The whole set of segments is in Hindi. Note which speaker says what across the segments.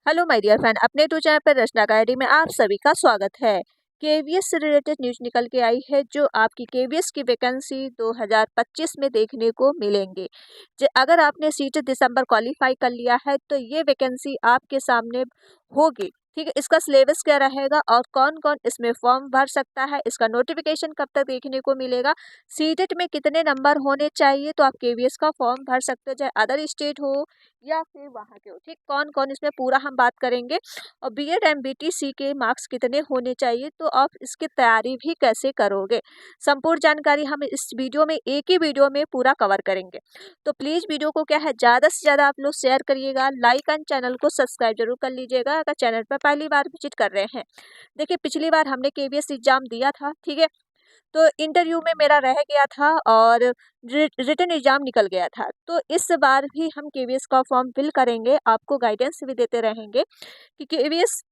Speaker 1: हेलो माय डियर फ्रेंड, अपने टू चैनल पर रचना अकेडमी में आप सभी का स्वागत है। केवीएस से रिलेटेड न्यूज निकल के आई है जो आपकी केवीएस की वैकेंसी 2025 में देखने को मिलेंगे। अगर आपने सीट दिसंबर क्वालिफाई कर लिया है तो ये वैकेंसी आपके सामने होगी। ठीक है, इसका सिलेबस क्या रहेगा और कौन कौन इसमें फॉर्म भर सकता है, इसका नोटिफिकेशन कब तक देखने को मिलेगा, सीटेट में कितने नंबर होने चाहिए तो आप केवीएस का फॉर्म भर सकते हो, चाहे अदर स्टेट हो या फिर वहाँ के हो। ठीक, कौन कौन इसमें पूरा हम बात करेंगे और बीएड एंड बीटीसी के मार्क्स कितने होने चाहिए तो आप इसकी तैयारी भी कैसे करोगे, संपूर्ण जानकारी हम इस वीडियो में एक ही वीडियो में पूरा कवर करेंगे। तो प्लीज़ वीडियो को क्या है ज़्यादा से ज़्यादा आप लोग शेयर करिएगा, लाइक एंड चैनल को सब्सक्राइब जरूर कर लीजिएगा अगर चैनल पर पहली बार विजिट कर रहे हैं। देखिए, पिछली बार हमने केवीएस एग्जाम दिया था, ठीक है, तो इंटरव्यू में मेरा रह गया था और रिटन एग्जाम निकल गया था। तो इस बार भी हम केवीएस का फॉर्म फिल करेंगे, आपको गाइडेंस भी देते रहेंगे कि केवीएस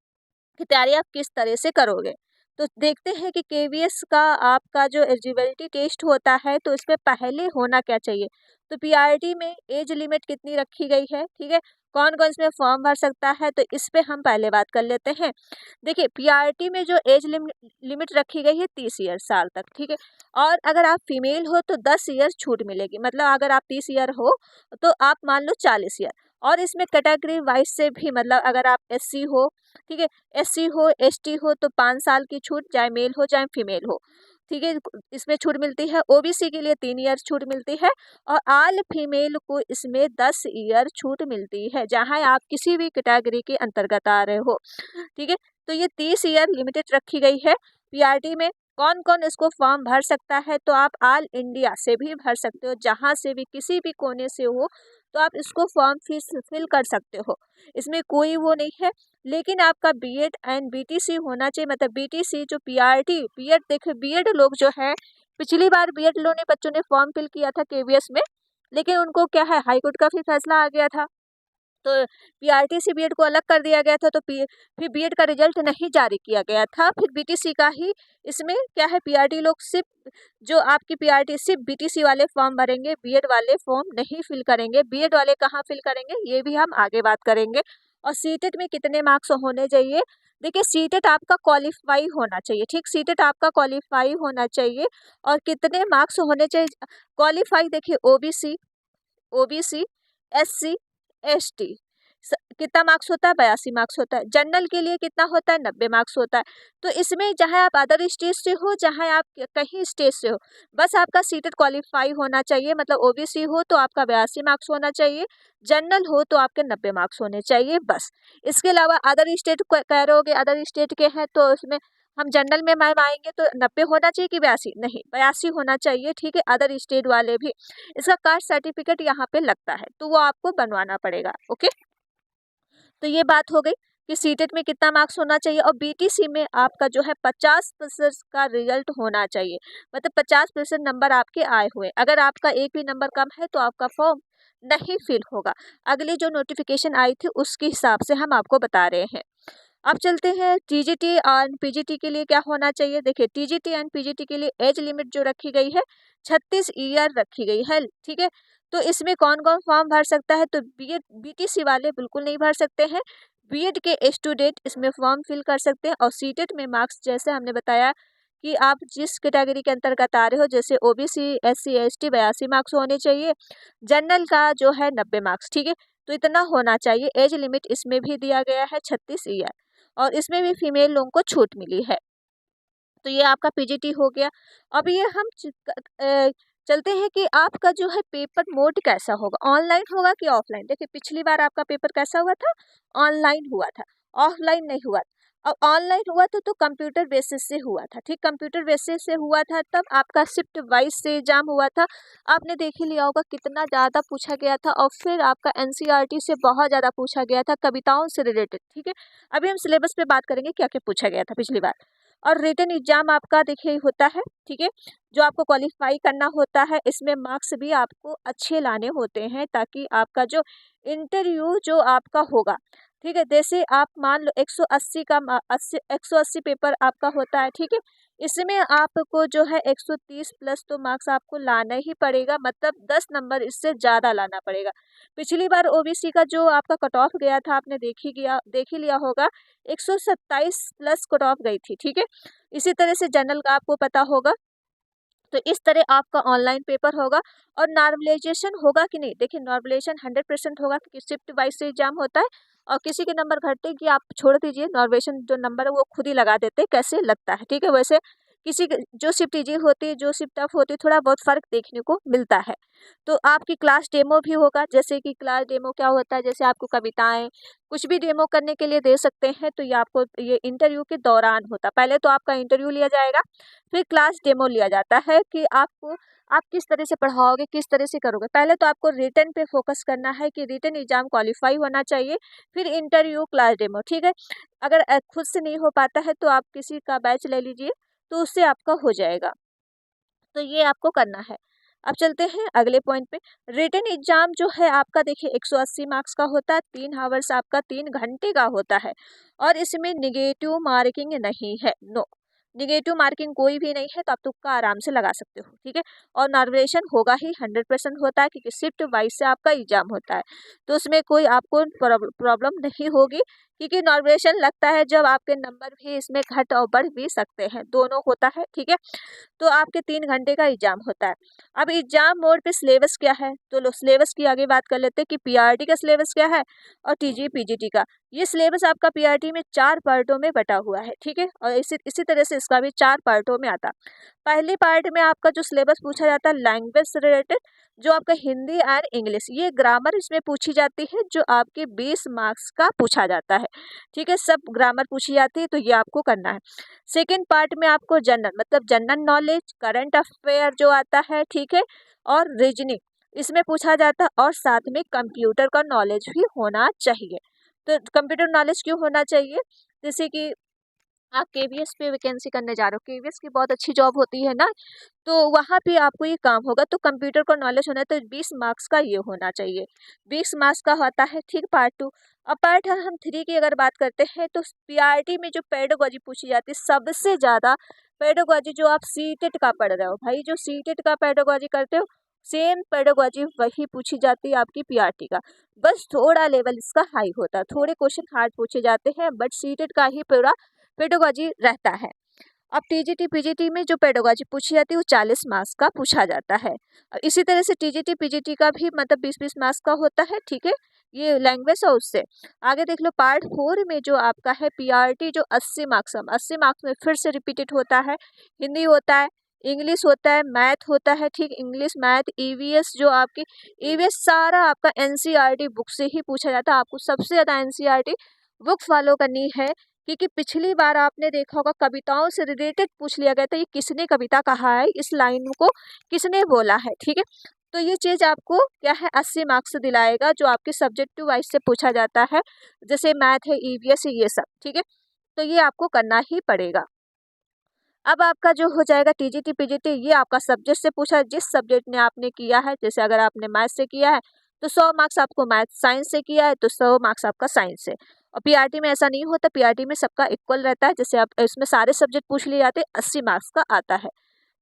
Speaker 1: की तैयारी आप किस तरह से करोगे। तो देखते हैं कि केवीएस का आपका जो एलिजिबिलिटी टेस्ट होता है तो इसमें पहले होना क्या चाहिए। तो पीआरटी में एज लिमिट कितनी रखी गई है, ठीक है, कौन कौन इसमें फॉर्म भर सकता है, तो इस पे हम पहले बात कर लेते हैं। देखिए, पीआरटी में जो एज लिमिट रखी गई है 30 ईयर साल तक, ठीक है, और अगर आप फीमेल हो तो 10 ईयर छूट मिलेगी, मतलब अगर आप 30 ईयर हो तो आप मान लो 40 ईयर। और इसमें कैटेगरी वाइज से भी, मतलब अगर आप एससी हो, ठीक है, एससी हो एसटी हो तो 5 साल की छूट, चाहे मेल हो चाहे फीमेल हो, ठीक है, इसमें छूट मिलती है। ओबीसी के लिए 3 ईयर छूट मिलती है और आल फीमेल को इसमें 10 ईयर छूट मिलती है, जहां आप किसी भी कैटेगरी के अंतर्गत आ रहे हो, ठीक है। तो ये 30 ईयर लिमिटेड रखी गई है पीआरटी में। कौन कौन इसको फॉर्म भर सकता है, तो आप ऑल इंडिया से भी भर सकते हो, जहां से भी किसी भी कोने से हो तो आप इसको फॉर्म फिल कर सकते हो, इसमें कोई वो नहीं है। लेकिन आपका बीएड एंड बीटीसी होना चाहिए, मतलब बीटीसी जो पीआरटी बीएड, देखिए बीएड लोग जो है, पिछली बार बीएड लोगों ने बच्चों ने फॉर्म फिल किया था केवीएस में, लेकिन उनको क्या है, हाईकोर्ट का फिर फैसला आ गया था, तो पीआरटी से बीएड को अलग कर दिया गया था। तो फिर बीएड का रिजल्ट नहीं जारी किया गया था, फिर बीटीसी का ही इसमें क्या है, पीआरटी लोग सिर्फ जो आपकी पीआरटी सिर्फ बीटीसी वाले फॉर्म भरेंगे, बीएड वाले फॉर्म नहीं फिल करेंगे। बीएड वाले कहाँ फिल करेंगे ये भी हम आगे बात करेंगे। और सीटेट में कितने मार्क्स होने चाहिए, देखिए सीटेट आपका क्वालिफाई होना चाहिए, ठीक, सीटेट आपका क्वालिफाई होना चाहिए। और कितने मार्क्स होने चाहिए क्वालिफाई, देखिए ओबीसी, ओबीसी, एससी, एसटी कितना मार्क्स होता है, 82 मार्क्स होता है। जनरल के लिए कितना होता है, 90 मार्क्स होता है। तो इसमें चाहे आप अदर स्टेट से हो चाहे आप कहीं स्टेट से हो, बस आपका सीटेट क्वालिफाई होना चाहिए, मतलब ओबीसी हो तो आपका 82 मार्क्स होना चाहिए, जनरल हो तो आपके 90 मार्क्स होने चाहिए, बस। इसके अलावा अदर स्टेट कह रहे होगे अदर स्टेट के हैं तो उसमें हम जनरल में मैम आएंगे तो 90 होना चाहिए कि 82, नहीं 82 होना चाहिए, ठीक है, अदर स्टेट वाले भी। इसका कास्ट सर्टिफिकेट यहाँ पे लगता है तो वो आपको बनवाना पड़ेगा, ओके। तो ये बात हो गई कि सीटेट में कितना मार्क्स होना चाहिए। और बीटीसी में आपका जो है 50% का रिजल्ट होना चाहिए, मतलब 50% नंबर आपके आए हुए, अगर आपका एक भी नंबर कम है तो आपका फॉर्म नहीं फिल होगा। अगली जो नोटिफिकेशन आई थी उसके हिसाब से हम आपको बता रहे हैं। अब चलते हैं टीजीटी और पीजीटी के लिए क्या होना चाहिए। देखिए, टीजीटी एंड पीजीटी के लिए एज लिमिट जो रखी गई है 36 ईयर रखी गई है, ठीक है। तो इसमें कौन कौन फॉर्म भर सकता है, तो बीएड बीटीसी वाले बिल्कुल नहीं भर सकते हैं, बीएड के स्टूडेंट इसमें फॉर्म फिल कर सकते हैं। और सीटेट में मार्क्स जैसे हमने बताया कि आप जिस कैटेगरी के अंतर्गत आ रहे हो, जैसे ओबीसी एससी एसटी 82 मार्क्स होने चाहिए, जनरल का जो है 90 मार्क्स, ठीक है। तो इतना होना चाहिए। एज लिमिट इसमें भी दिया गया है 36 ईयर, और इसमें भी फीमेल लोगों को छूट मिली है। तो ये आपका पीजीटी हो गया। अब ये हम चलते हैं कि आपका जो है पेपर मोड कैसा होगा, ऑनलाइन होगा कि ऑफलाइन। देखिए, पिछली बार आपका पेपर कैसा हुआ था, ऑनलाइन हुआ था, ऑफलाइन नहीं हुआ। अब ऑनलाइन हुआ था तो कंप्यूटर बेसिस से हुआ था, ठीक, कंप्यूटर बेसिस से हुआ था, तब आपका शिफ्ट वाइज से एग्जाम हुआ था। आपने देख ही लिया होगा कितना ज़्यादा पूछा गया था, और फिर आपका एनसीईआरटी से बहुत ज़्यादा पूछा गया था, कविताओं से रिलेटेड, ठीक है। अभी हम सिलेबस पे बात करेंगे क्या क्या पूछा गया था पिछली बार। और रिटन एग्जाम आपका देखिए होता है, ठीक है, जो आपको क्वालिफाई करना होता है, इसमें मार्क्स भी आपको अच्छे लाने होते हैं ताकि आपका जो इंटरव्यू जो आपका होगा, ठीक है, जैसे आप मान लो 180 का 180 पेपर आपका होता है, ठीक है, इसमें आपको जो है 130 प्लस तो मार्क्स आपको लाना ही पड़ेगा, मतलब 10 नंबर इससे ज़्यादा लाना पड़ेगा। पिछली बार ओबीसी का जो आपका कट ऑफ गया था आपने देख ही लिया होगा, 127 प्लस कट ऑफ गई थी, ठीक है। इसी तरह से जनरल का आपको पता होगा। तो इस तरह आपका ऑनलाइन पेपर होगा। और नॉर्मलाइजेशन होगा कि नहीं, देखिए नॉर्मलाइजेशन 100% होगा क्योंकि शिफ्ट वाइज से एग्जाम होता है। और किसी के नंबर घटते हैं कि आप छोड़ दीजिए, नॉर्मलाइजेशन जो नंबर है वो खुद ही लगा देते हैं कैसे लगता है, ठीक है। वैसे जो शिफ्ट इजी होती है, जो शिफ्ट टफ होती है, थोड़ा बहुत फर्क देखने को मिलता है। तो आपकी क्लास डेमो भी होगा, जैसे कि क्लास डेमो क्या होता है, जैसे आपको कविताएं कुछ भी डेमो करने के लिए दे सकते हैं, तो ये आपको ये इंटरव्यू के दौरान होता है। पहले तो आपका इंटरव्यू लिया जाएगा, फिर क्लास डेमो लिया जाता है कि आप किस तरह से पढ़ाओगे, किस तरह से करोगे। पहले तो आपको रिटन पे फोकस करना है कि रिटन एग्जाम क्वालिफाई होना चाहिए, फिर इंटरव्यू, क्लास डेमो, ठीक है। अगर खुद से नहीं हो पाता है तो आप किसी का बैच ले लीजिए, तो उससे आपका हो जाएगा। तो ये आपको करना है। अब चलते हैं अगले पॉइंट पे। रिटन एग्जाम जो है आपका, देखिए 180 मार्क्स का होता है, 3 आवर्स आपका 3 घंटे का होता है। और इसमें निगेटिव मार्किंग नहीं है, नो, निगेटिव मार्किंग कोई भी नहीं है, तो आप तुक्का आराम से लगा सकते हो, ठीक है। और नॉर्मलाइजेशन होगा ही, 100% होता है क्योंकि शिफ्ट वाइज से आपका एग्जाम होता है। तो उसमें कोई आपको प्रॉब्लम नहीं होगी, क्योंकि नॉर्मलाइजेशन लगता है जब आपके नंबर भी इसमें घट और बढ़ भी सकते हैं, दोनों होता है, ठीक है। तो आपके 3 घंटे का एग्जाम होता है। अब एग्जाम मोड पे सिलेबस क्या है, तो लो सिलेबस की आगे बात कर लेते हैं कि पीआरटी का सिलेबस क्या है और टीजी पीजीटी का। ये सिलेबस आपका पीआरटी में 4 पार्टों में बटा हुआ है, ठीक है। और इसी तरह से इसका भी 4 पार्टों में आता। पहले पार्ट में आपका जो सिलेबस पूछा जाता है लैंग्वेज से रिलेटेड, जो आपका हिंदी एंड इंग्लिश, ये ग्रामर इसमें पूछी जाती है, जो आपके 20 मार्क्स का पूछा जाता है, ठीक है। सब ग्रामर पूछी जाती है, तो ये आपको करना है। सेकेंड पार्ट में आपको जनरल मतलब जनरल नॉलेज, करंट अफेयर जो आता है, ठीक है, और रीजनिंग इसमें पूछा जाता है। और साथ में कंप्यूटर का नॉलेज भी होना चाहिए। तो कंप्यूटर नॉलेज क्यों होना चाहिए, जैसे कि आप केवीएस पे वैकेंसी करने जा रहे हो, केवीएस की बहुत अच्छी जॉब होती है ना, तो वहाँ पे आपको ये काम होगा, तो कंप्यूटर का नॉलेज होना है, तो 20 मार्क्स का ये होना चाहिए, 20 मार्क्स का होता है, ठीक। पार्ट 2। अब पार्ट हम 3 की अगर बात करते हैं, तो पीआरटी में जो पेडागोजी पूछी जाती है सबसे ज़्यादा, पेडागोजी जो आप सीटेट का पढ़ रहे हो भाई, जो सीटेट का पेडागोजी करते हो, सेम पेडागोजी वही पूछी जाती है आपकी पीआरटी का। बस थोड़ा लेवल इसका हाई होता है, थोड़े क्वेश्चन हार्ड पूछे जाते हैं, बट सीटेट का ही पूरा पेडागोजी रहता है। अब टीजीटी पीजीटी में जो पेडागोजी पूछी जाती है वो 40 मार्क्स का पूछा जाता है। और इसी तरह से टीजीटी पीजीटी का भी मतलब 20-20 मार्क्स का होता है, ठीक है। ये लैंग्वेज है उससे आगे देख लो। पार्ट 4 में जो आपका है पीआरटी, जो 80 मार्क्स 80 मार्क्स में फिर से रिपीटेड होता है, हिंदी होता है, इंग्लिश होता है, मैथ होता है, ठीक। इंग्लिश, मैथ, ईवीएस, जो आपकी ईवीएस सारा आपका एनसीईआरटी बुक से ही पूछा जाता है। आपको सबसे ज़्यादा एनसीईआरटी बुक फॉलो करनी है, क्योंकि पिछली बार आपने देखा होगा कविताओं से रिलेटेड पूछ लिया गया था, ये किसने कविता कहा है, इस लाइन को किसने बोला है, ठीक है। तो ये चीज़ आपको क्या है 80 मार्क्स दिलाएगा, जो आपके सब्जेक्टिव वाइज से पूछा जाता है, जैसे मैथ है, ईवीएस है, ये सब, ठीक है। तो ये आपको करना ही पड़ेगा। अब आपका जो हो जाएगा टीजीटी पीजीटी, ये आपका सब्जेक्ट से पूछा है, जिस सब्जेक्ट ने आपने किया है। जैसे अगर आपने मैथ से किया है तो 100 मार्क्स आपको मैथ, साइंस से किया है तो 100 मार्क्स आपका साइंस से। और पीआरटी में ऐसा नहीं होता, पीआरटी में सबका इक्वल रहता है, जैसे आप इसमें सारे सब्जेक्ट पूछ लिए जाते हैं, 80 मार्क्स का आता है।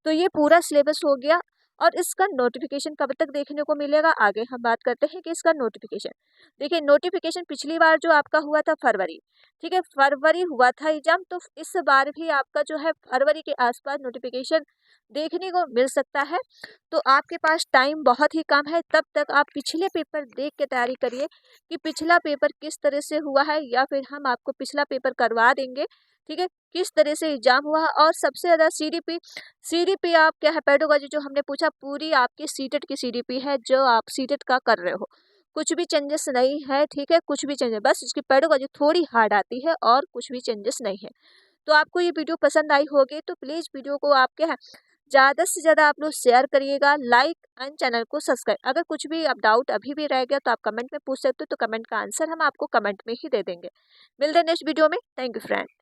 Speaker 1: तो ये पूरा सिलेबस हो गया। और इसका नोटिफिकेशन कब तक देखने को मिलेगा, आगे हम बात करते हैं कि इसका नोटिफिकेशन। देखिए नोटिफिकेशन पिछली बार जो आपका हुआ था फरवरी, ठीक है, फरवरी हुआ था एग्जाम, तो इस बार भी आपका जो है फरवरी के आसपास नोटिफिकेशन देखने को मिल सकता है। तो आपके पास टाइम बहुत ही कम है, तब तक आप पिछले पेपर देख के तैयारी करिए कि पिछला पेपर किस तरह से हुआ है, या फिर हम आपको पिछला पेपर करवा देंगे, ठीक है, किस तरह से एग्जाम हुआ है। और सबसे ज़्यादा सीडीपी आप क्या है पेडागोजी जो हमने पूछा, पूरी आपकी सीटेट की सीडीपी है, जो आप सीटेट का कर रहे हो, कुछ भी चेंजेस नहीं है, ठीक है, कुछ भी चेंजेस, बस इसकी पेडागोजी थोड़ी हार्ड आती है और कुछ भी चेंजेस नहीं है। तो आपको ये वीडियो पसंद आई होगी, तो प्लीज़ वीडियो को आप क्या है ज़्यादा से ज़्यादा आप लोग शेयर करिएगा, लाइक एंड चैनल को सब्सक्राइब। अगर कुछ भी अब डाउट अभी भी रह गया तो आप कमेंट में पूछ सकते हो, तो कमेंट का आंसर हम आपको कमेंट में ही दे देंगे। मिलते हैं नेक्स्ट वीडियो में। Thank you friend.